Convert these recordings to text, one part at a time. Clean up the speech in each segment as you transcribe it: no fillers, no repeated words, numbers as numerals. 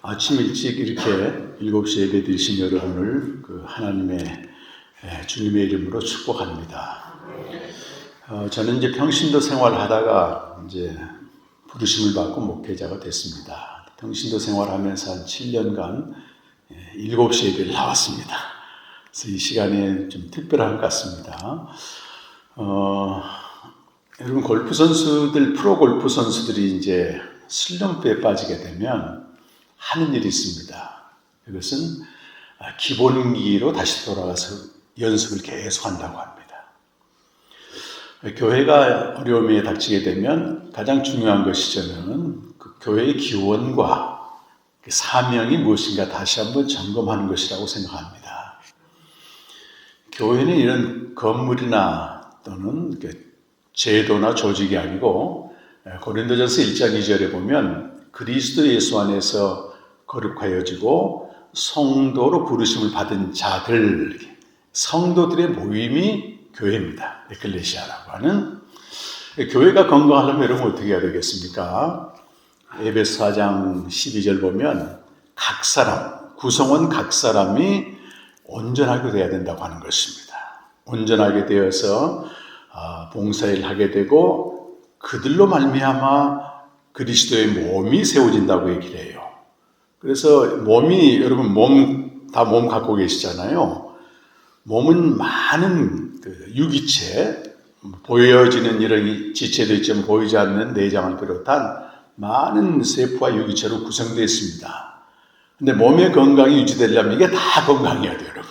아침 일찍 이렇게 7시 예배 드리신 여러분을 하나님의 주님의 이름으로 축복합니다. 저는 이제 평신도 생활하다가 이제 부르심을 받고 목회자가 됐습니다. 평신도 생활하면서 한 7년간 7시 예배를 나왔습니다. 그래서 이 시간이 좀 특별한 것 같습니다. 여러분 골프 선수들, 프로 골프 선수들이 이제 슬럼프에 빠지게 되면 하는 일이 있습니다. 그것은 기본기로 다시 돌아가서 연습을 계속 한다고 합니다. 교회가 어려움에 닥치게 되면 가장 중요한 것이 저는 그 교회의 기원과 사명이 무엇인가 다시 한번 점검하는 것이라고 생각합니다. 교회는 이런 건물이나 또는 제도나 조직이 아니고 고린도전서 1장 2절에 보면 그리스도 예수 안에서 거룩하여지고 성도로 부르심을 받은 자들, 성도들의 모임이 교회입니다. 에클레시아라고 하는. 교회가 건강하려면 여러분 어떻게 해야 되겠습니까? 에베소 4장 12절 보면 각 사람, 구성원 각 사람이 온전하게 되어야 된다고 하는 것입니다. 온전하게 되어서 봉사일을 하게 되고 그들로 말미암아 그리스도의 몸이 세워진다고 얘기를 해요. 그래서 몸이, 여러분 다 몸 갖고 계시잖아요. 몸은 많은 유기체, 보여지는 이런 지체도 있지만 보이지 않는 내장을 비롯한 많은 세포와 유기체로 구성되어 있습니다. 근데 몸의 건강이 유지되려면 이게 다 건강해야 돼요, 여러분.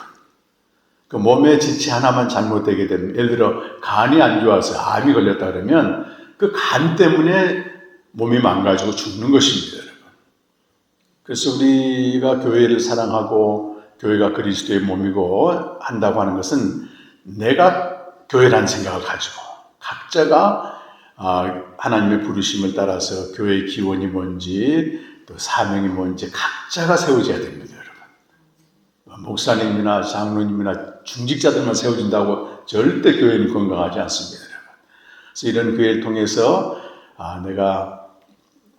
그 몸의 지체 하나만 잘못되게 되면, 예를 들어 간이 안 좋아서 암이 걸렸다 그러면 그 간 때문에 몸이 망가지고 죽는 것입니다, 여러분. 그래서 우리가 교회를 사랑하고 교회가 그리스도의 몸이고 한다고 하는 것은 내가 교회라는 생각을 가지고 각자가 하나님의 부르심을 따라서 교회의 기원이 뭔지 또 사명이 뭔지 각자가 세워져야 됩니다, 여러분. 목사님이나 장로님이나 중직자들만 세워진다고 절대 교회는 건강하지 않습니다, 여러분. 그래서 이런 교회를 통해서 내가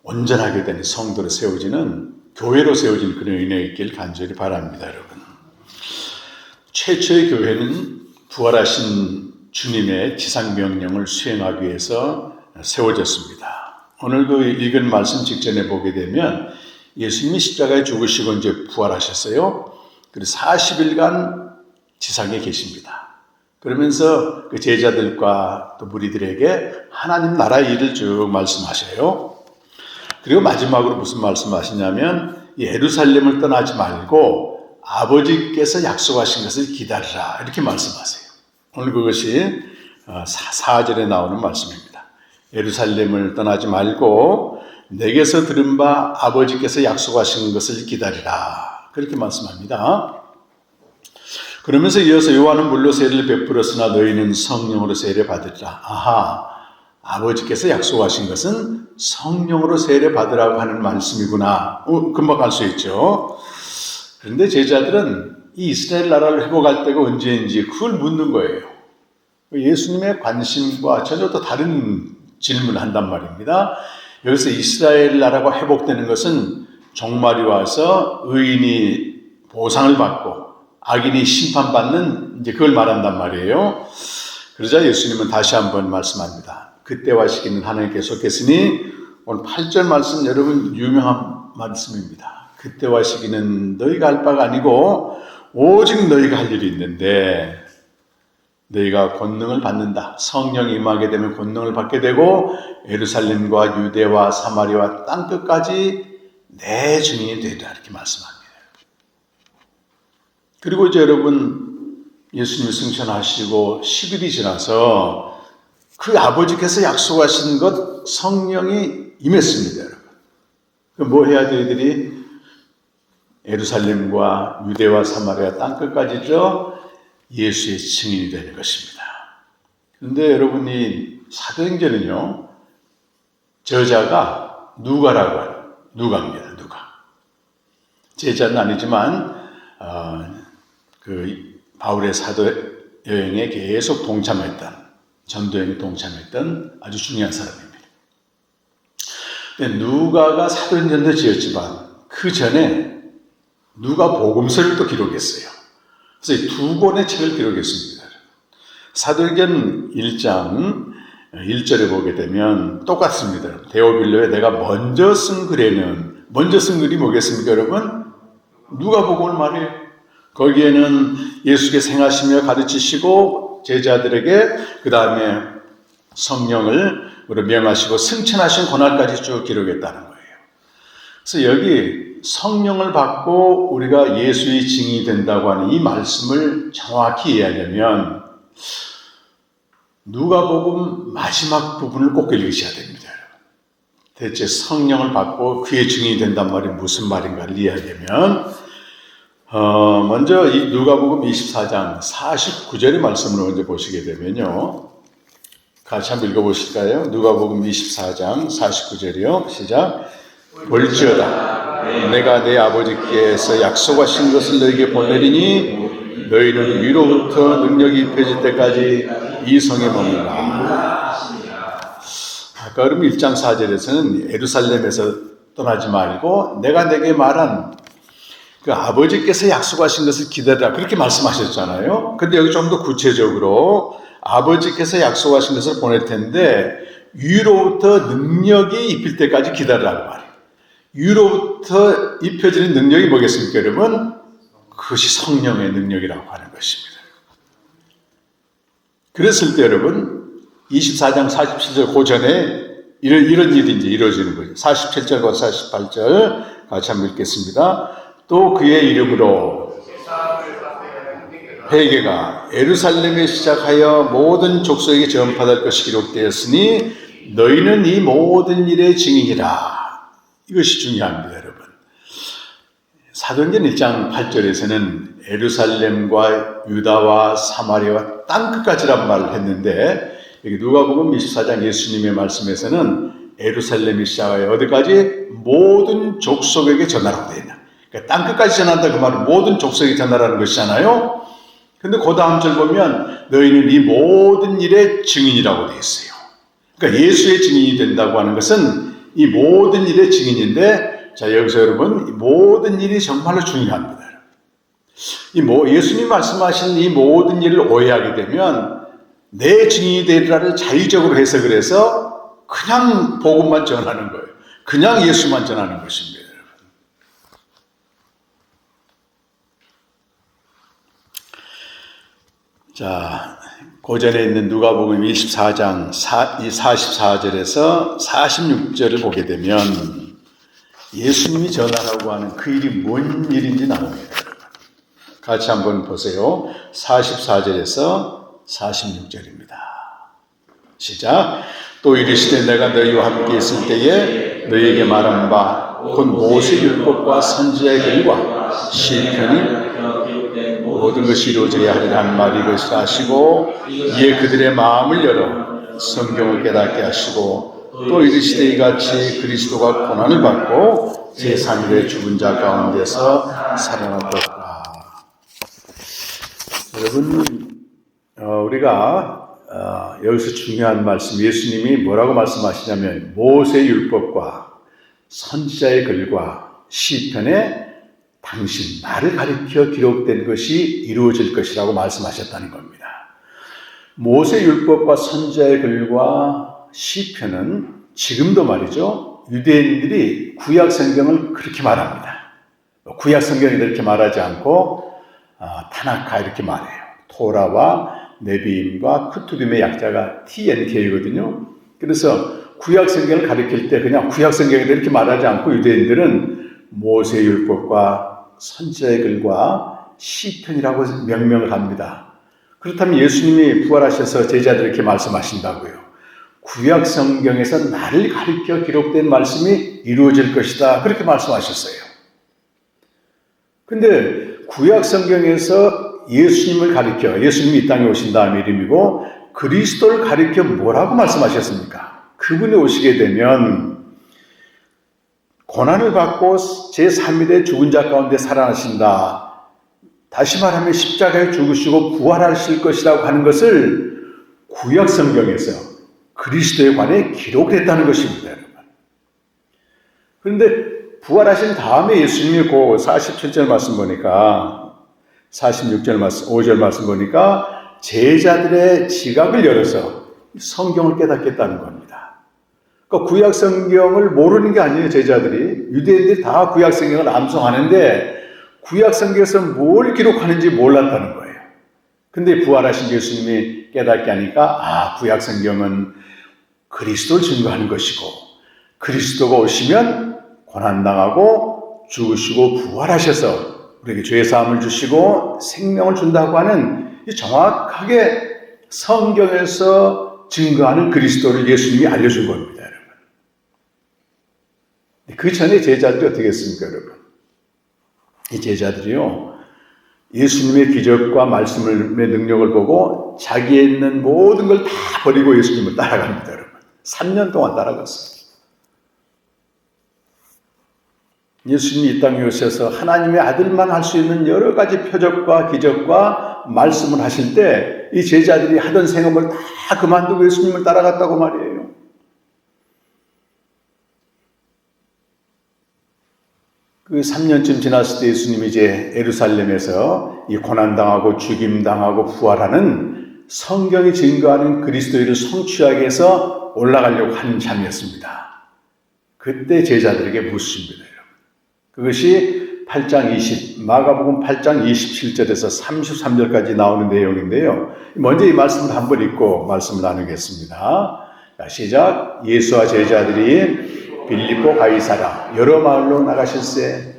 온전하게 된 성도로 세워지는, 교회로 세워진 그런 은혜가 있길 간절히 바랍니다, 여러분. 최초의 교회는 부활하신 주님의 지상명령을 수행하기 위해서 세워졌습니다. 오늘 읽은 말씀 직전에 보게 되면 예수님이 십자가에 죽으시고 이제 부활하셨어요. 그래서 40일간 지상에 계십니다. 그러면서 그 제자들과 또 무리들에게 하나님 나라의 일을 쭉 말씀하셔요. 그리고 마지막으로 무슨 말씀하시냐면 예루살렘을 떠나지 말고 아버지께서 약속하신 것을 기다리라, 이렇게 말씀하세요. 오늘 그것이 4절에 나오는 말씀입니다. 예루살렘을 떠나지 말고 내게서 들은 바 아버지께서 약속하신 것을 기다리라, 그렇게 말씀합니다. 그러면서 이어서 요한은 물로 세례를 베풀었으나 너희는 성령으로 세례 받으리라. 아버지께서 약속하신 것은 성령으로 세례 받으라고 하는 말씀이구나. 금방 알 수 있죠. 그런데 제자들은 이 이스라엘 나라를 회복할 때가 언제인지 그걸 묻는 거예요. 예수님의 관심과 전혀 또 다른 질문을 한단 말입니다. 여기서 이스라엘 나라가 회복되는 것은 종말이 와서 의인이 보상을 받고 악인이 심판받는 이제 그걸 말한단 말이에요. 그러자 예수님은 다시 한번 말씀합니다. 그때와 시기는 하나님 계속했으니, 오늘 8절 말씀 여러분 유명한 말씀입니다. 그때와 시기는 너희가 할 바가 아니고 오직 너희가 할 일이 있는데 너희가 권능을 받는다. 성령이 임하게 되면 권능을 받게 되고 예루살렘과 유대와 사마리아와 땅끝까지 내 증인이 되리라, 이렇게 말씀합니다. 그리고 이제 여러분 예수님이 승천하시고 10일이 지나서 그 아버지께서 약속하신 것 성령이 임했습니다, 여러분. 뭐 해야 돼? 이들이 예루살렘과 유대와 사마리아 땅끝까지죠 예수의 증인이 되는 것입니다. 그런데 여러분이 사도행전은요, 저자가 누가라고 해요. 누가입니다, 누가. 제자는 아니지만 바울의 사도 여행에 계속 동참했던, 전도행에 동참했던 아주 중요한 사람입니다. 누가가 사도행전도 지었지만 그 전에 누가복음서를 또 기록했어요. 그래서 두 권의 책을 기록했습니다. 사도행전 1장 1절에 보게 되면 똑같습니다. 데오빌로에 내가 먼저 쓴 글이 뭐겠습니까, 여러분? 누가복음을 말해요. 거기에는 예수께서 행하시며 가르치시고 제자들에게 그 다음에 성령을 명하시고 승천하신 고난까지 쭉 기록했다는 거예요. 그래서 여기 성령을 받고 우리가 예수의 증인이 된다고 하는 이 말씀을 정확히 이해하려면 누가복음 마지막 부분을 꼭 읽으셔야 됩니다. 대체 성령을 받고 그의 증인이 된단 말이 무슨 말인가를 이해하려면 먼저 이 누가복음 24장 49절의 말씀을 먼저 보시게 되면요. 같이 한번 읽어보실까요? 누가복음 24장 49절이요. 시작. 볼지어다 내가 내 아버지께서 약속하신 것을 너에게 보내리니 너희는 위로부터 능력이 입혀질 때까지 이 성에 머물라. 아까 그럼 1장 4절에서는 예루살렘에서 떠나지 말고 내가 내게 말한 그 아버지께서 약속하신 것을 기다리라 그렇게 말씀하셨잖아요. 근데 여기 좀 더 구체적으로 아버지께서 약속하신 것을 보낼 텐데 위로부터 능력이 입힐 때까지 기다리라고 말해요. 위로부터 입혀지는 능력이 뭐겠습니까, 여러분? 그것이 성령의 능력이라고 하는 것입니다. 그랬을 때 여러분 24장 47절 그 전에 이런 일이 이제 이루어지는 거죠. 47절과 48절 같이 한번 읽겠습니다. 또 그의 이름으로 회개가 예루살렘에 시작하여 모든 족속에게 전파될 것이 기록되었으니 너희는 이 모든 일의 증인이라. 이것이 중요합니다, 여러분. 사도행전 1장 8절에서는 예루살렘과 유다와 사마리아와 땅끝까지란 말을 했는데 여기 누가복음 24장 예수님의 말씀에서는 예루살렘이 시작하여 어디까지? 모든 족속에게 전하라고 되어 있나. 그러니까 땅끝까지 전한다 그 말은 모든 족속에게 전하라는 것이잖아요. 근데 그 다음 절 보면 너희는 이 모든 일의 증인이라고 되어 있어요. 그러니까 예수의 증인이 된다고 하는 것은 이 모든 일의 증인인데 자 여기서 여러분 이 모든 일이 정말로 중요합니다. 예수님 말씀하신 이 모든 일을 오해하게 되면 내 증인이 되리라를 자의적으로 해석을 해서 그냥 복음만 전하는 거예요. 그냥 예수만 전하는 것입니다. 자, 고전에 있는 누가복음 24장 44절에서 46절을 보게 되면 예수님이 전하라고 하는 그 일이 뭔 일인지 나옵니다. 같이 한번 보세요. 44절에서 46절입니다. 시작. 또 이르시되 내가 너희와 함께 있을 때에 너희에게 말한 바 곧 모세 율법과 선지자의 글과 시편이 모든 것이 이루어져야 하리라 한 말이 이것이라 하시고 이에 그들의 마음을 열어 성경을 깨닫게 하시고 또 이르시되 이같이 그리스도가 고난을 받고 제3일에 죽은 자 가운데서 살아났더라. 여러분 우리가 여기서 중요한 말씀 예수님이 뭐라고 말씀하시냐면 모세 율법과 선지자의 글과 시편에 당신 나를 가리켜 기록된 것이 이루어질 것이라고 말씀하셨다는 겁니다. 모세 율법과 선지자의 글과 시편은 지금도 말이죠. 유대인들이 구약 성경을 그렇게 말합니다. 구약 성경이 이렇게 말하지 않고 타나카 이렇게 말해요. 토라와 네비임과 크투빔의 약자가 TNK거든요. 그래서 구약 성경을 가리킬 때 그냥 구약 성경이 이렇게 말하지 않고 유대인들은 모세 율법과 선지자의 글과 시편이라고 명명을 합니다. 그렇다면 예수님이 부활하셔서 제자들에게 말씀하신다고요. 구약 성경에서 나를 가리켜 기록된 말씀이 이루어질 것이다. 그렇게 말씀하셨어요. 근데 구약 성경에서 예수님을 가리켜 예수님이 이 땅에 오신 다음에 이름이고 그리스도를 가리켜 뭐라고 말씀하셨습니까? 그분이 오시게 되면 고난을 받고 제3일에 죽은 자 가운데 살아나신다. 다시 말하면 십자가에 죽으시고 부활하실 것이라고 하는 것을 구약 성경에서 그리스도에 관해 기록했다는 것입니다. 여러분. 그런데 부활하신 다음에 예수님이 그 47절 말씀 보니까 46절 말씀, 5절 말씀 보니까 제자들의 지각을 열어서 성경을 깨닫겠다는 겁니다. 그러니까 구약 성경을 모르는 게 아니에요. 제자들이. 유대인들이 다 구약 성경을 암송하는데 구약 성경에서 뭘 기록하는지 몰랐다는 거예요. 근데 부활하신 예수님이 깨닫게 하니까 구약 성경은 그리스도를 증거하는 것이고 그리스도가 오시면 고난당하고 죽으시고 부활하셔서 우리에게 죄 사함을 주시고 생명을 준다고 하는 정확하게 성경에서 증거하는 그리스도를 예수님이 알려준 겁니다, 여러분. 그 전에 제자들이 어떻게 했습니까, 여러분? 이 제자들이요, 예수님의 기적과 말씀의 능력을 보고 자기에 있는 모든 걸 다 버리고 예수님을 따라갑니다, 여러분. 3년 동안 따라갔어요. 예수님이 이 땅에 오셔서 하나님의 아들만 할 수 있는 여러 가지 표적과 기적과 말씀을 하실 때 이 제자들이 하던 생업을 다 그만두고 예수님을 따라갔다고 말이에요. 그 3년쯤 지났을 때 예수님이 이제 예루살렘에서 이 고난당하고 죽임당하고 부활하는 성경이 증거하는 그리스도를 성취하기 위해서 올라가려고 하는 잠이었습니다. 그때 제자들에게 묻습니다, 여러분. 그것이 8장 20, 마가복음 8장 27절에서 33절까지 나오는 내용인데요. 먼저 이 말씀을 한번 읽고 말씀을 나누겠습니다. 자, 시작. 예수와 제자들이 빌립보 가이사라 여러 마을로 나가실세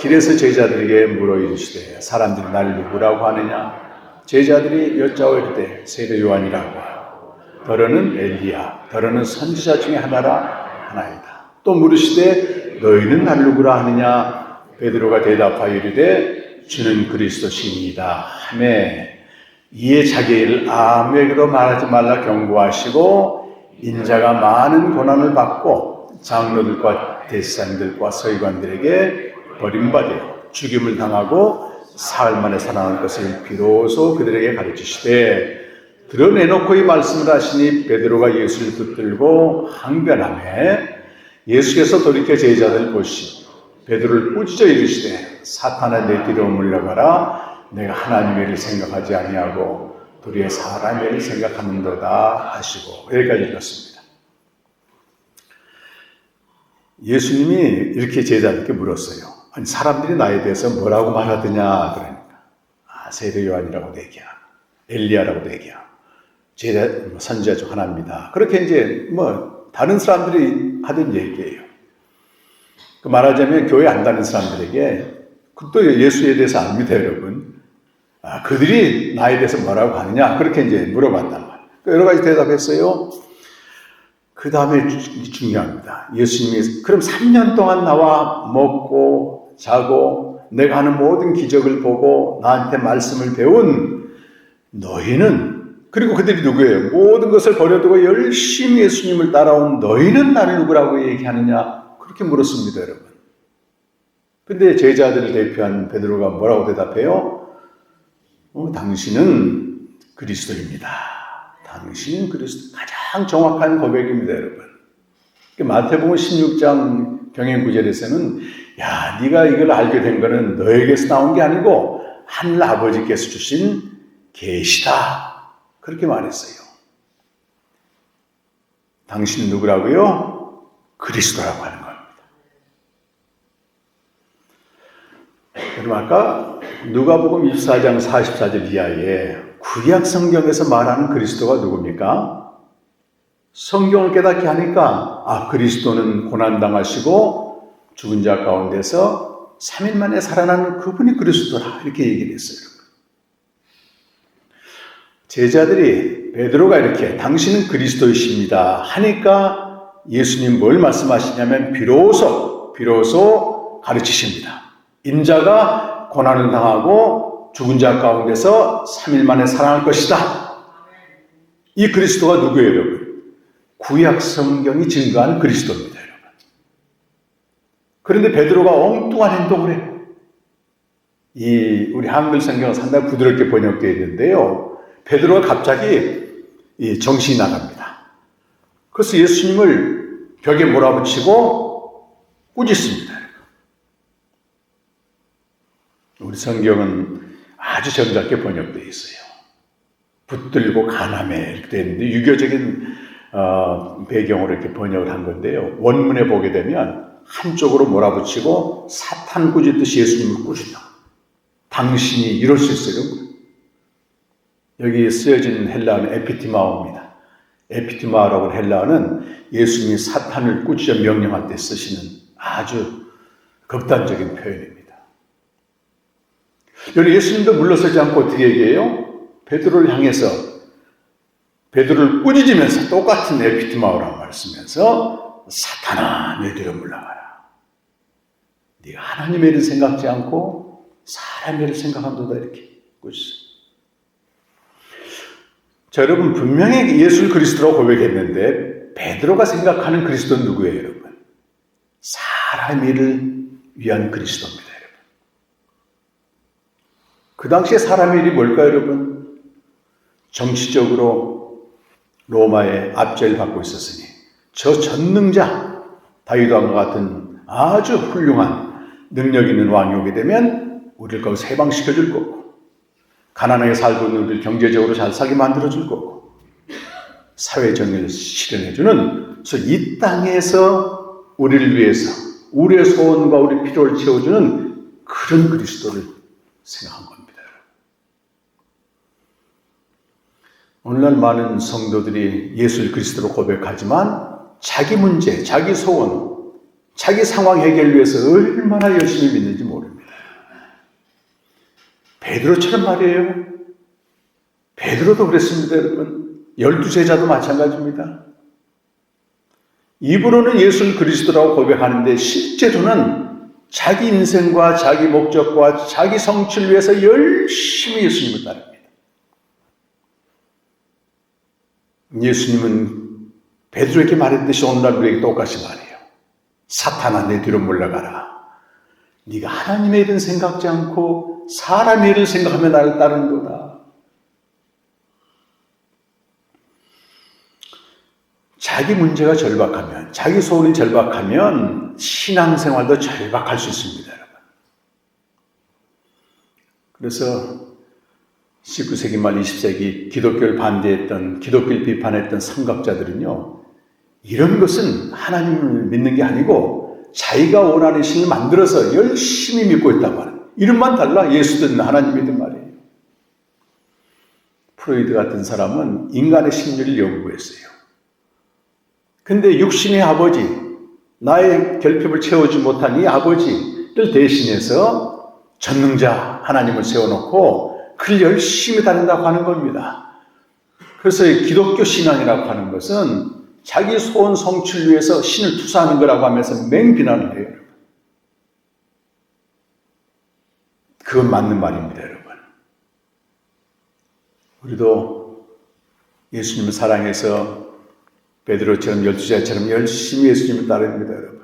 길에서 제자들에게 물어 이르시되 사람들이 나를 누구라고 하느냐? 제자들이 여짜오 이르되 세례 요한이라고 하고 더러는 엘리야 더러는 선지자 중에 하나이다. 또 물으시되 너희는 나를 누구라 하느냐? 베드로가 대답하여 이르되 주는 그리스도시니이다 하매 이에 자기의 일을 아무에게도 말하지 말라 경고하시고 인자가 많은 고난을 받고 장로들과 대제사장들과 서기관들에게 버림받아 죽임을 당하고 사흘 만에 살아날 것을 비로소 그들에게 가르치시되 드러내놓고 이 말씀을 하시니 베드로가 예수를 붙들고 항변하매 예수께서 돌이켜 제자들을 보시고 베드로를 꾸짖어 이르시되 사탄아 내 뒤로 물러가라 내가 하나님의 일을 생각하지 아니하고 도리어 사람의 일을 생각하는도다 하시고 여기까지 읽었습니다. 예수님이 이렇게 제자들께 물었어요. 아니 사람들이 나에 대해서 뭐라고 말하더냐 그러니까 세례 요한이라고도 얘기하고 엘리야라고도 얘기하고 제자 선지자 중 하나입니다. 그렇게 이제 다른 사람들이 하던 얘기예요. 그 말하자면 교회 안 다니는 사람들에게 또 예수에 대해서 압니다, 여러분. 그들이 나에 대해서 뭐라고 하느냐 그렇게 이제 물어봤단 말이에요. 여러 가지 대답했어요. 그 다음에 중요합니다. 예수님이 그럼 3년 동안 나와 먹고 자고 내가 하는 모든 기적을 보고 나한테 말씀을 배운 너희는 그리고 그들이 누구예요? 모든 것을 버려두고 열심히 예수님을 따라온 너희는 나를 누구라고 얘기하느냐? 그렇게 물었습니다, 여러분. 근데 제자들을 대표한 베드로가 뭐라고 대답해요? 당신은 그리스도입니다. 당신은 그리스도. 가장 정확한 고백입니다, 여러분. 마태복음 16장 병행 9절에서는 야, 네가 이걸 알게 된 거는 너에게서 나온 게 아니고 하늘 아버지께서 주신 계시다. 그렇게 말했어요. 당신은 누구라고요? 그리스도라고 하는 겁니다. 여러분 아까 누가복음 24장 44절 이하에 구약 성경에서 말하는 그리스도가 누굽니까? 성경을 깨닫게 하니까 그리스도는 고난당하시고 죽은 자 가운데서 3일 만에 살아나는 그분이 그리스도라 이렇게 얘기를 했어요. 제자들이 베드로가 이렇게 당신은 그리스도이십니다 하니까 예수님 뭘 말씀하시냐면 비로소 가르치십니다. 인자가 고난을 당하고 죽은 자 가운데서 3일 만에 살아날 것이다. 이 그리스도가 누구예요, 여러분? 구약 성경이 증거하는 그리스도입니다, 여러분. 그런데 베드로가 엉뚱한 행동을 해요. 우리 한글 성경은 상당히 부드럽게 번역되어 있는데요. 베드로가 갑자기 정신이 나갑니다. 그래서 예수님을 벽에 몰아붙이고 꾸짖습니다. 우리 성경은 아주 정답게 번역되어 있어요. 붙들고 간함에 이렇게 되어 있는데 유교적인 배경으로 이렇게 번역을 한 건데요. 원문에 보게 되면 한쪽으로 몰아붙이고 사탄 꾸짖듯이 예수님을 꾸짖다. 당신이 이럴 수 있어요. 여기 쓰여진 헬라어는 에피티마오입니다. 에피티마오라고 하는 헬라어는 예수님이 사탄을 꾸짖어 명령할 때 쓰시는 아주 극단적인 표현입니다. 여기 예수님도 물러서지 않고 어떻게 얘기해요? 베드로를 향해서 베드로를 꾸짖으면서 똑같은 에피티마오라고 말씀하면서 사탄아 내 뒤로 물러가라. 네가 하나님의 일을 생각지 않고 사람의 일을 생각한도다 이렇게 꾸짖어요. 자, 여러분 분명히 예수를 그리스도라고 고백했는데 베드로가 생각하는 그리스도는 누구예요, 여러분? 사람 일을 위한 그리스도입니다, 여러분. 그 당시에 사람 일이 뭘까요, 여러분? 정치적으로 로마의 압제를 받고 있었으니 저 전능자 다윗 왕과 같은 아주 훌륭한 능력 있는 왕이 오게 되면 우리를 거기서 해방시켜 줄 거고 가난하게 살고 있는 우리를 경제적으로 잘 살게 만들어줄 거고 사회 정의를 실현해주는 그래서 이 땅에서 우리를 위해서 우리의 소원과 우리 필요를 채워주는 그런 그리스도를 생각한 겁니다. 오늘날 많은 성도들이 예수를 그리스도로 고백하지만 자기 문제, 자기 소원, 자기 상황 해결을 위해서 얼마나 열심히 믿는지 모릅니다. 베드로처럼 말이에요. 베드로도 그랬습니다, 여러분. 12제자도 마찬가지입니다. 입으로는 예수를 그리스도라고 고백하는데 실제로는 자기 인생과 자기 목적과 자기 성취를 위해서 열심히 예수님을 따릅니다. 예수님은 베드로에게 말했듯이 오늘날 우리에게 똑같이 말해요. 사탄아 내 뒤로 물러가라. 네가 하나님의 일은 생각지 않고 사람의 일을 생각하며 나를 따르는도다. 자기 문제가 절박하면, 자기 소원이 절박하면 신앙생활도 절박할 수 있습니다, 여러분. 그래서 19세기 말 20세기 기독교를 반대했던, 기독교를 비판했던 선각자들은요, 이런 것은 하나님을 믿는 게 아니고 자기가 원하는 신을 만들어서 열심히 믿고 있다고 하는, 이름만 달라 예수든 하나님이든 말이에요. 프로이드 같은 사람은 인간의 심리를 연구했어요. 근데 육신의 아버지, 나의 결핍을 채우지 못한 이 아버지를 대신해서 전능자 하나님을 세워놓고 그를 열심히 다닌다고 하는 겁니다. 그래서 기독교 신앙이라고 하는 것은 자기 소원 성취를 위해서 신을 투사하는 거라고 하면서 맹비난을 해요. 그건 맞는 말입니다, 여러분. 우리도 예수님을 사랑해서 베드로처럼 12제자처럼 열심히 예수님을 따릅니다, 여러분.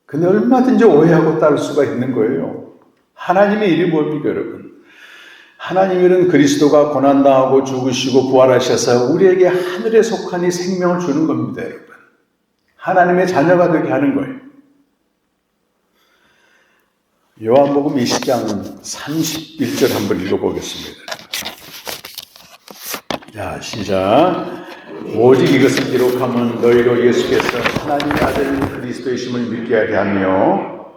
근데 얼마든지 오해하고 따를 수가 있는 거예요. 하나님의 일이 뭡니까, 여러분? 하나님의 일은 그리스도가 고난당하고 죽으시고 부활하셔서 우리에게 하늘에 속한 이 생명을 주는 겁니다, 여러분. 하나님의 자녀가 되게 하는 거예요. 요한복음 20장 31절 한번 읽어보겠습니다. 자, 시작. 오직 이것을 기록하면 너희로 예수께서 하나님의 아들 그리스도이심을 믿게 하게 하며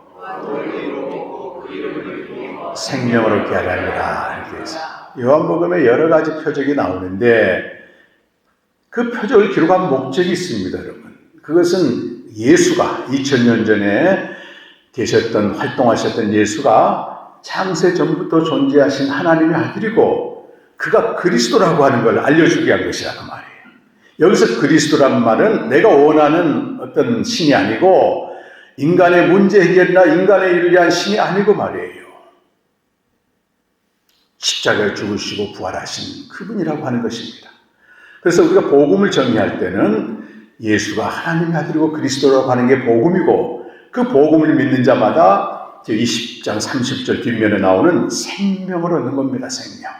생명을 얻게 하려 합니다. 이렇게 해서 요한복음에 여러 가지 표적이 나오는데 그 표적을 기록한 목적이 있습니다, 여러분. 그것은 예수가 2000년 전에 계셨던, 활동하셨던 예수가 창세 전부터 존재하신 하나님의 아들이고 그가 그리스도라고 하는 걸 알려주기 위한 것이라 그 말이에요. 여기서 그리스도란 말은 내가 원하는 어떤 신이 아니고 인간의 문제 해결이나 인간의 일을 위한 신이 아니고 말이에요. 십자가에 죽으시고 부활하신 그분이라고 하는 것입니다. 그래서 우리가 복음을 정의할 때는 예수가 하나님의 아들이고 그리스도라고 하는 게 복음이고 그 복음을 믿는 자마다 20장 30절 뒷면에 나오는 생명을 얻는 겁니다. 생명.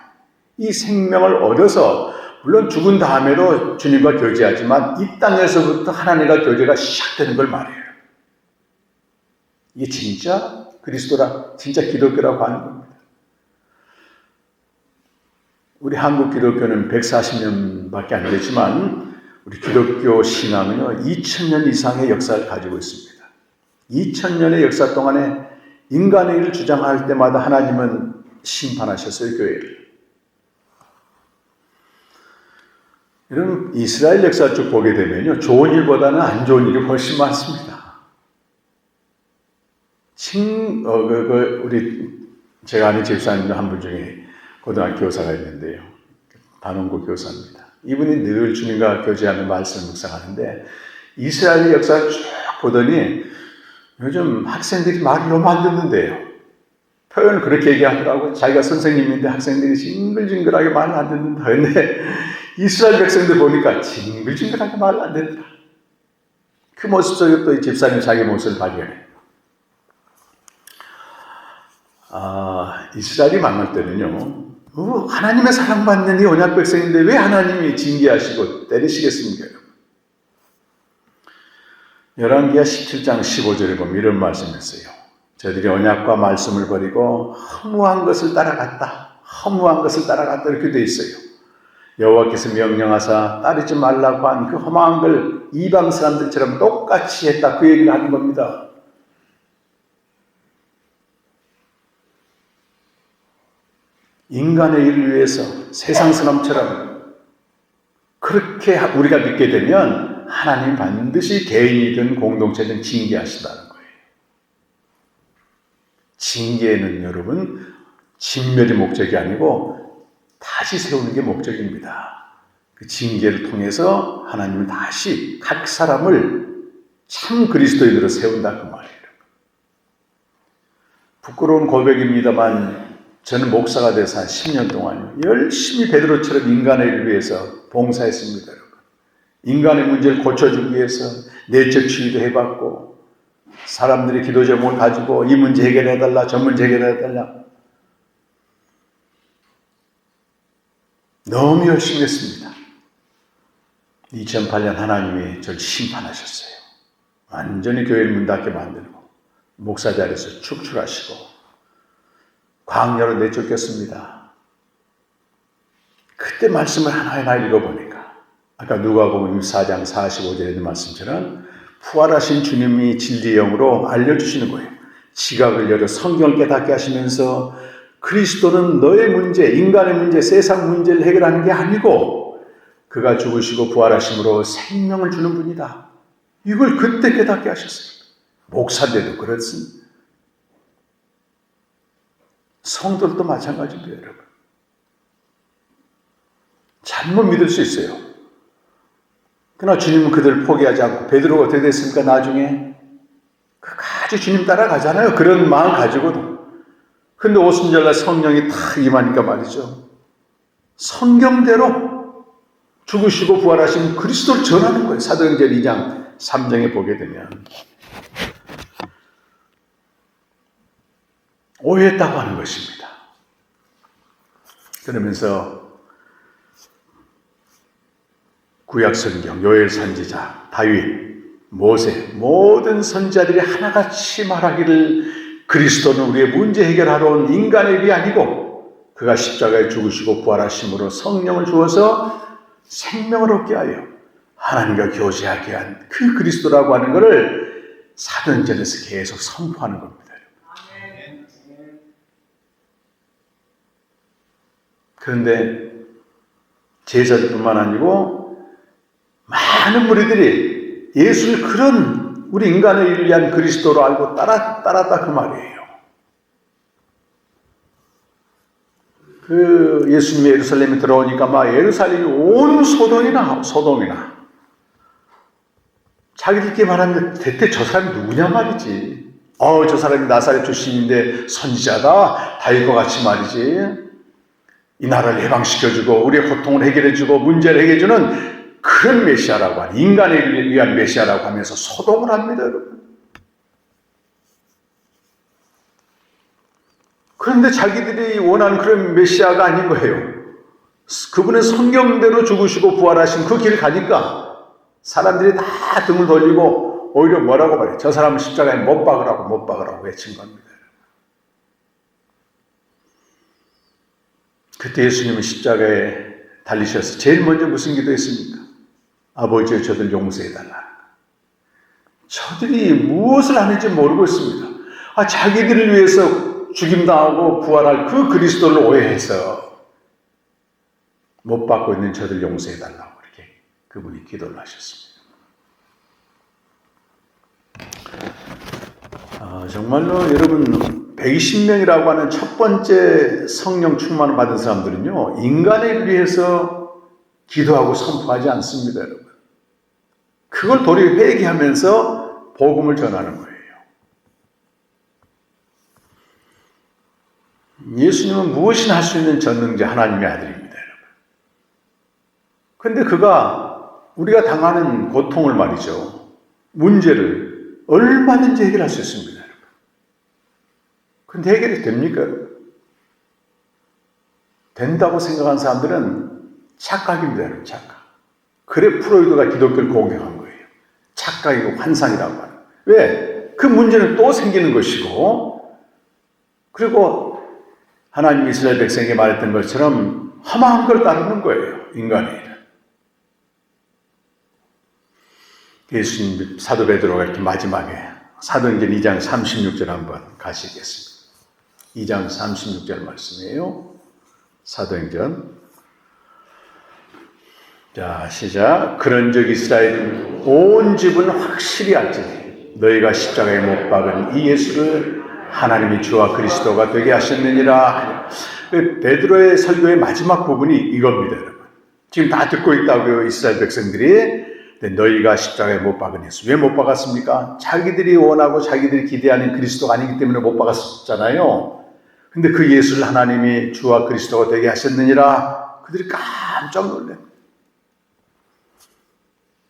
이 생명을 얻어서 물론 죽은 다음에도 주님과 교제하지만 이 땅에서부터 하나님과 교제가 시작되는 걸 말해요. 이게 진짜 그리스도라, 진짜 기독교라고 하는 겁니다. 우리 한국 기독교는 140년밖에 안 되지만 우리 기독교 신앙은요 2000년 이상의 역사를 가지고 있습니다. 2000년의 역사 동안에 인간의 일을 주장할 때마다 하나님은 심판하셨어요, 교회를. 이런 이스라엘 역사 쭉 보게 되면요 좋은 일보다는 안 좋은 일이 훨씬 많습니다. 제가 아는 집사님 한 분 중에 고등학교 교사가 있는데요. 단원고 교사입니다. 이분이 늘 주님과 교제하며 말씀을 묵상하는데 이스라엘 역사를 쭉 보더니 요즘 학생들이 말을 너무 안 듣는데요. 표현을 그렇게 얘기하더라고요. 자기가 선생님인데 학생들이 징글징글하게 말을 안 듣는다. 근데 이스라엘 백성들 보니까 징글징글하게 말을 안 듣더라. 그 모습 속에 또 이 집사님 자기 모습을 발견해요. 이스라엘이 망할 때는요, 하나님의 사랑받는 이 언약 백성인데 왜 하나님이 징계하시고 때리시겠습니까? 열왕기하 17장 15절에 보면 이런 말씀이 있어요. 저들이 언약과 말씀을 버리고 허무한 것을 따라갔다. 허무한 것을 따라갔다 이렇게 돼 있어요. 여호와께서 명령하사 따르지 말라고 한 그 허무한 걸 이방 사람들처럼 똑같이 했다. 그 얘기를 하는 겁니다. 인간의 일을 위해서 세상 사람처럼 그렇게 우리가 믿게 되면 하나님 반드시 개인이든 공동체든 징계하신다는 거예요. 징계는 여러분 진멸이 목적이 아니고 다시 세우는 게 목적입니다. 그 징계를 통해서 하나님은 다시 각 사람을 참 그리스도인으로 세운다 그 말이에요. 부끄러운 고백입니다만 저는 목사가 돼서 한 10년 동안 열심히 베드로처럼 인간의 일을 위해서 봉사했습니다. 여러분. 인간의 문제를 고쳐주기 위해서 내적 치유도 해봤고 사람들이 기도 제목을 가지고 이 문제 해결해달라 저 문제 해결해달라 너무 열심히 했습니다. 2008년 하나님이 저를 심판하셨어요. 완전히 교회를 문 닫게 만들고 목사 자리에서 축출하시고 광야로 내쫓겼습니다. 그때 말씀을 하나하나 읽어보니까 아까 누가복음 4장 45절에 있는 말씀처럼 부활하신 주님이 진리의 영으로 알려주시는 거예요. 지각을 열어 성경을 깨닫게 하시면서 그리스도는 너의 문제, 인간의 문제, 세상 문제를 해결하는 게 아니고 그가 죽으시고 부활하심으로 생명을 주는 분이다. 이걸 그때 깨닫게 하셨어요. 목사인데도 그렇습니다. 성도들도 마찬가지입니다, 여러분. 잘못 믿을 수 있어요. 그러나 주님은 그들을 포기하지 않고 베드로가 어떻게 됐습니까? 나중에 끝까지 주님 따라가잖아요. 그런 마음 가지고도. 근데 오순절날 성령이 탁 임하니까 말이죠. 성경대로 죽으시고 부활하신 그리스도를 전하는 거예요. 사도행전 2장 3장에 보게 되면. 오해했다고 하는 것입니다. 그러면서 구약 성경, 요엘 선지자, 다윗, 모세 모든 선지자들이 하나같이 말하기를 그리스도는 우리의 문제 해결하러 온 인간의 일이 아니고 그가 십자가에 죽으시고 부활하심으로 성령을 주어서 생명을 얻게 하여 하나님과 교제하게 한 그 그리스도라고 하는 것을 사도행전에서 계속 선포하는 겁니다. 그런데 제자들뿐만 아니고 많은 무리들이 예수를 그런 우리 인간의 일을 위한 그리스도로 알고 따랐다 그 말이에요. 그 예수님이 예루살렘에 들어오니까 막 예루살렘이 온 소돔이나 자기들끼리 말하면 대체 저 사람이 누구냐 말이지. 저 사람이 나사렛 출신인데 선지자다 다윗과 같이 말이지. 이 나라를 해방시켜주고 우리의 고통을 해결해주고 문제를 해결해주는 그런 메시아라고 하는 인간의 일을 위한 메시아라고 하면서 소동을 합니다, 여러분. 그런데 자기들이 원하는 그런 메시아가 아닌 거예요. 그분은 성경대로 죽으시고 부활하신 그 길을 가니까 사람들이 다 등을 돌리고 오히려 뭐라고 말해요? 저 사람은 십자가에 못 박으라고 외친 겁니다. 그때 예수님은 십자가에 달리셔서 제일 먼저 무슨 기도했습니까? 아버지여 저들 용서해달라. 저들이 무엇을 하는지 모르고 있습니다. 자기들을 위해서 죽임당하고 부활할 그 그리스도를 오해해서 못 받고 있는 저들 용서해달라고 이렇게 그분이 기도를 하셨습니다. 정말로 여러분 120명이라고 하는 첫 번째 성령 충만을 받은 사람들은요, 인간을 위해서 기도하고 선포하지 않습니다, 여러분. 그걸 도리어 회개하면서 복음을 전하는 거예요. 예수님은 무엇이나 할 수 있는 전능자 하나님의 아들입니다, 여러분. 그런데 그가 우리가 당하는 고통을 말이죠, 문제를 얼마든지 해결할 수 있습니다, 여러분. 그런데 해결이 됩니까? 된다고 생각한 사람들은 착각입니다, 여러분, 착각. 그래 프로이드가 기독교를 공격한 거예요. 착각이고 환상이라고 하는. 왜? 그 문제는 또 생기는 것이고, 그리고 하나님 이스라엘 백성에게 말했던 것처럼 험한 걸 따르는 거예요, 인간의 일은. 예수님 사도 베드로가 이렇게 마지막에 사도행전 2장 36절 한번 가시겠습니다. 2장 36절 말씀이에요. 사도행전. 자, 시작. 그런즉 이스라엘 온 집은 확실히 알지니 너희가 십자가에 못 박은 이 예수를 하나님이 주와 그리스도가 되게 하셨느니라. 베드로의 설교의 마지막 부분이 이겁니다, 여러분. 지금 다 듣고 있다고요, 이스라엘 백성들이. 너희가 십자가에 못 박은 예수. 왜 못 박았습니까? 자기들이 원하고 자기들이 기대하는 그리스도가 아니기 때문에 못 박았잖아요. 근데 그 예수를 하나님이 주와 그리스도가 되게 하셨느니라. 그들이 깜짝 놀래.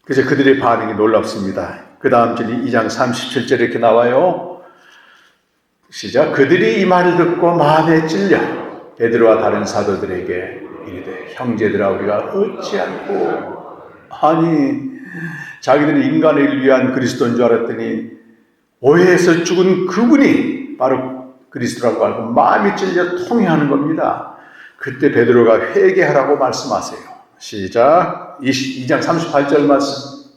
그래서 그들의 반응이 놀랍습니다. 그 다음 절 2장 37절에 이렇게 나와요. 시작. 그들이 이 말을 듣고 마음에 찔려 베드로와 다른 사도들에게 이르되 형제들아 우리가 어찌 않고, 아니 자기들은 인간의 일을 위한 그리스도인 줄 알았더니 오해해서 죽은 그분이 바로 그리스도라고 알고 마음이 찔려 통회하는 겁니다. 그때 베드로가 회개하라고 말씀하세요. 시작. 2장 38절 말씀.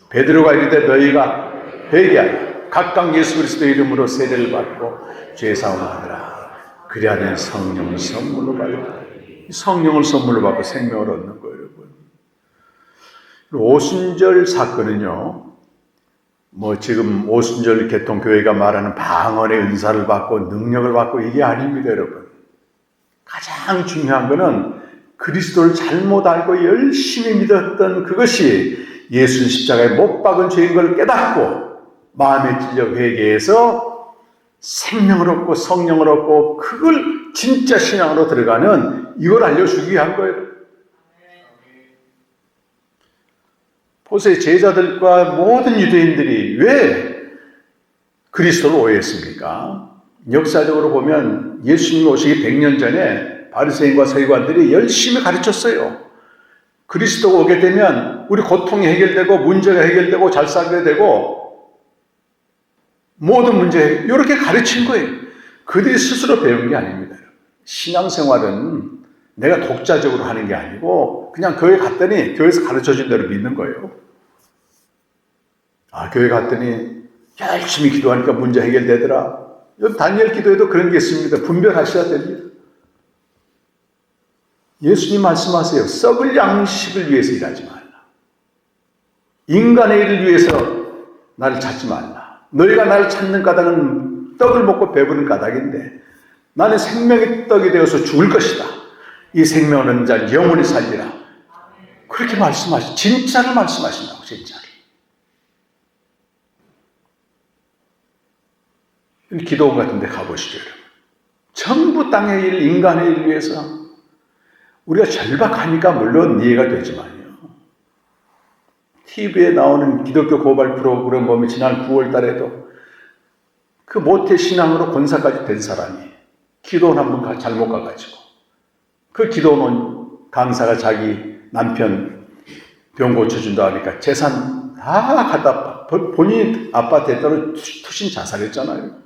베드로가 이르되 너희가 회개하여 각각 예수 그리스도의 이름으로 세례를 받고 죄사함을 하더라. 그리하면 성령을 선물로 받으라. 성령을 선물로 받고 생명을 얻는 거예요, 여러분. 오순절 사건은요, 지금 오순절 개통교회가 말하는 방언의 은사를 받고 능력을 받고 이게 아닙니다, 여러분. 가장 중요한 거는 그리스도를 잘못 알고 열심히 믿었던 그것이 예수를 십자가에 못 박은 죄인 걸 깨닫고 마음에 찔려 회개해서 생명을 얻고 성령을 얻고 그걸 진짜 신앙으로 들어가는, 이걸 알려주기 위한 거예요. 보세요. 제자들과 모든 유대인들이 왜 그리스도를 오해했습니까? 역사적으로 보면 예수님 오시기 100년 전에 바리새인과 서기관들이 열심히 가르쳤어요. 그리스도가 오게 되면 우리 고통이 해결되고 문제가 해결되고 잘 살게 되고 모든 문제, 이렇게 가르친 거예요. 그들이 스스로 배운 게 아닙니다. 신앙생활은 내가 독자적으로 하는 게 아니고 그냥 교회 갔더니 교회에서 가르쳐준 대로 믿는 거예요. 교회 갔더니 열심히 기도하니까 문제 해결되더라. 여러분 다니엘 기도에도 그런 게 있습니다. 분별하셔야 됩니다. 예수님 말씀하세요. 썩을 양식을 위해서 일하지 말라. 인간의 일을 위해서 나를 찾지 말라. 너희가 나를 찾는 까닭은 떡을 먹고 배부른 까닭인데 나는 생명의 떡이 되어서 죽을 것이다. 이 생명을 얻는 자는 영원히 살리라. 그렇게 진짜를 말씀하신다고, 진짜를. 기도원 같은 데 가보시죠, 여러분. 전부 땅의 일, 인간의 일을 위해서 우리가 절박하니까 물론 이해가 되지만요. TV에 나오는 기독교 고발 프로그램 보면 지난 9월 달에도 그 모태 신앙으로 권사까지 된 사람이 기도원 한 번 잘못 가가지고 그 기도원 강사가 자기 남편 병 고쳐준다 하니까 재산 다 갖다 본인이 아파트에 따라 투신 자살했잖아요.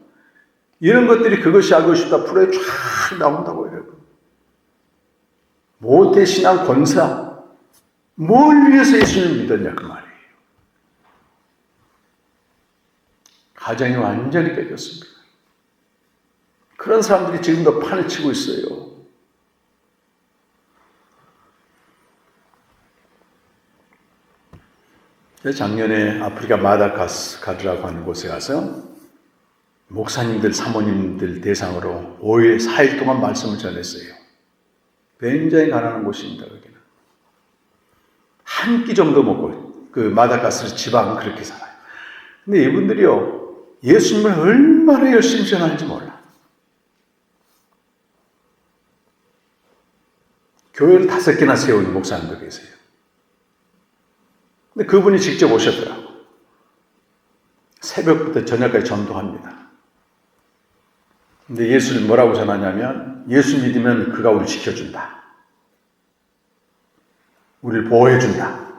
이런 것들이 그것이 알고 싶다 프로에 쫙 나온다고 해요. 모태신앙 권사, 뭘 위해서 예수님을 믿었냐 그 말이에요. 가정이 완전히 깨졌습니다. 그런 사람들이 지금도 판을 치고 있어요. 작년에 아프리카 마다가스카르라고 하는 곳에 가서 목사님들, 사모님들 대상으로 5일, 4일 동안 말씀을 전했어요. 굉장히 가난한 곳입니다, 거기는. 한 끼 정도 먹고, 그 마다가스카르 지방은 그렇게 살아요. 근데 이분들이요, 예수님을 얼마나 열심히 전하는지 몰라. 교회를 5개나 세운 목사님도 계세요. 근데 그분이 직접 오셨더라고. 새벽부터 저녁까지 전도합니다. 근데 예수를 뭐라고 전하냐면, 예수 믿으면 그가 우리를 지켜준다. 우리를 보호해준다.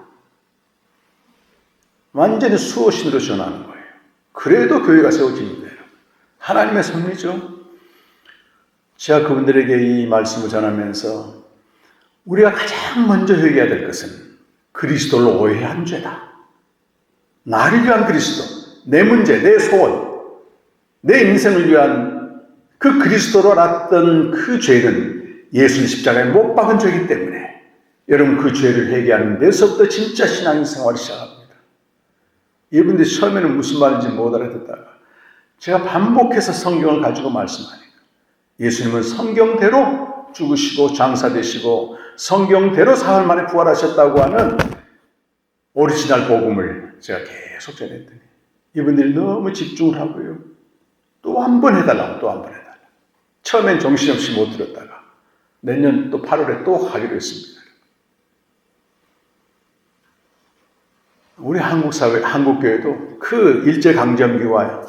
완전히 수호신으로 전하는 거예요. 그래도 교회가 세워집니다. 하나님의 섭리죠. 제가 그분들에게 이 말씀을 전하면서 우리가 가장 먼저 회개해야 될 것은 그리스도를 오해한 죄다. 나를 위한 그리스도, 내 문제, 내 소원, 내 인생을 위한 그 그리스도로 났던 그 죄는 예수를 십자가에 못 박은 죄이기 때문에 여러분 그 죄를 회개하는 데서부터 진짜 신앙생활을 시작합니다. 이분들이 처음에는 무슨 말인지 못 알아듣다가 제가 반복해서 성경을 가지고 말씀하니까 예수님은 성경대로 죽으시고 장사되시고 성경대로 사흘 만에 부활하셨다고 하는 오리지널 복음을 제가 계속 전했더니 이분들이 너무 집중을 하고요. 또 한 번 해달라고 또 한 번 해달라고. 처음엔 정신없이 못 들었다가 내년 또 8월에 또 하기로 했습니다. 우리 한국 사회, 한국 교회도 그 일제강점기와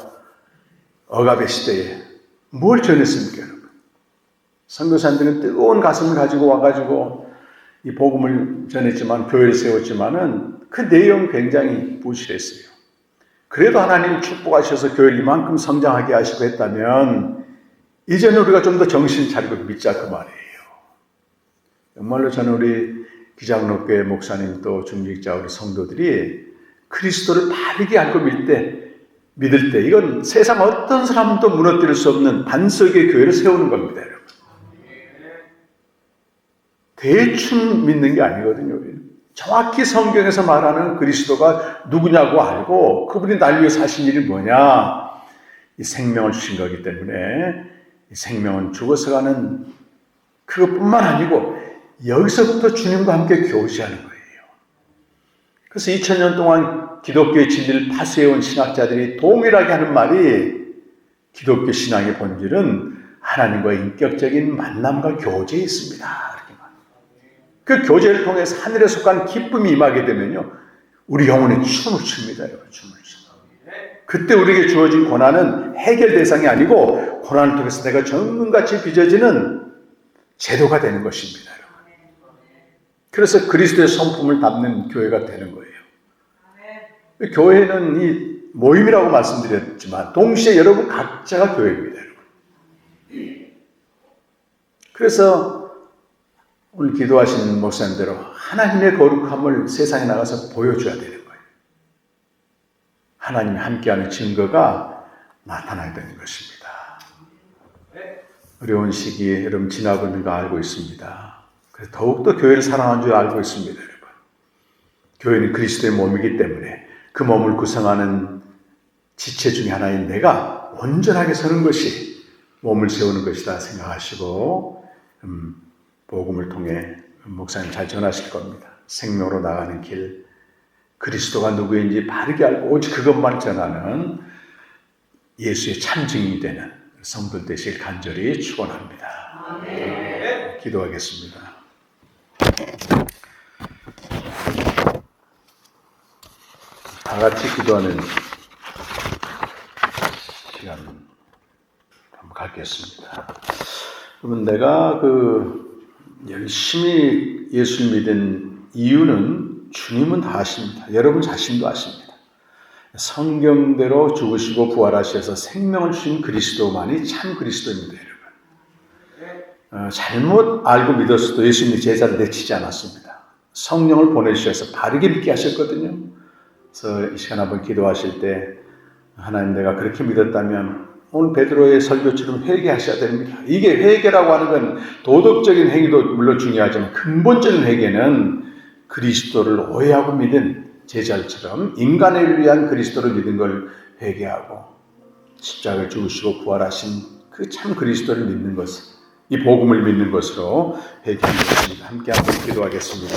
억압의 시대에 뭘 전했습니까, 여러분? 선교사님들은 뜨거운 가슴을 가지고 와가지고 이 복음을 전했지만, 교회를 세웠지만은 그 내용 굉장히 부실했어요. 그래도 하나님이 축복하셔서 교회를 이만큼 성장하게 하시고 했다면, 이제는 우리가 좀 더 정신 차리고 믿자 그 말이에요. 정말로 저는 우리 기장로교회 목사님 또 중직자 우리 성도들이 그리스도를 바르게 알고 믿을 때 이건 세상 어떤 사람도 무너뜨릴 수 없는 반석의 교회를 세우는 겁니다, 여러분. 대충 믿는 게 아니거든요. 정확히 성경에서 말하는 그리스도가 누구냐고 알고 그분이 날 위해 사신 일이 뭐냐, 이 생명을 주신 거기 때문에 이 생명은 죽어서 가는 그것뿐만 아니고 여기서부터 주님과 함께 교제하는 거예요. 그래서 2000년 동안 기독교의 진리를 파쇄해온 신학자들이 동일하게 하는 말이 기독교 신앙의 본질은 하나님과의 인격적인 만남과 교제에 있습니다. 그 교제를 통해서 하늘에 속한 기쁨이 임하게 되면요, 우리 영혼에 춤을 춥니다. 춤을 춥니다. 그때 우리에게 주어진 고난은 해결 대상이 아니고 고난을 통해서 내가 정금같이 빚어지는 제도가 되는 것입니다. 그래서 그리스도의 성품을 담는 교회가 되는 거예요. 교회는 이 모임이라고 말씀드렸지만 동시에 여러분 각자가 교회입니다. 그래서 오늘 기도하신 목사님대로 하나님의 거룩함을 세상에 나가서 보여줘야 되는 거예요. 하나님이 함께하는 증거가 나타나야 되는 것입니다. 어려운 시기에 여러분 지나고 있는 거 알고 있습니다. 그래서 더욱더 교회를 사랑하는 줄 알고 있습니다, 여러분. 교회는 그리스도의 몸이기 때문에 그 몸을 구성하는 지체 중에 하나인 내가 온전하게 서는 것이 몸을 세우는 것이다 생각하시고 복음을 통해 목사님 잘 전하실 겁니다. 생명으로 나가는 길, 그리스도가 누구인지 바르게 알고 오직 그것만 전하는 예수의 참 증인이 되는 성도들 되시길 간절히 축원합니다. 기도하겠습니다. 다 같이 기도하는 시간 한번 갖겠습니다. 그러면 내가 열심히 예수를 믿은 이유는 주님은 다 아십니다. 여러분 자신도 아십니다. 성경대로 죽으시고 부활하셔서 생명을 주신 그리스도만이 참 그리스도입니다, 여러분. 잘못 알고 믿었어도 예수님이 제자를 내치지 않았습니다. 성령을 보내주셔서 바르게 믿게 하셨거든요. 그래서 이 시간 한번 기도하실 때 하나님, 내가 그렇게 믿었다면 오늘 베드로의 설교처럼 회개하셔야 됩니다. 이게 회개라고 하는 건 도덕적인 행위도 물론 중요하지만 근본적인 회개는 그리스도를 오해하고 믿은 제자들처럼 인간을 위한 그리스도를 믿은 걸 회개하고 십자가를 죽으시고 부활하신 그 참 그리스도를 믿는 것, 이 복음을 믿는 것으로 회개하는 것입니다. 함께 한번 기도하겠습니다.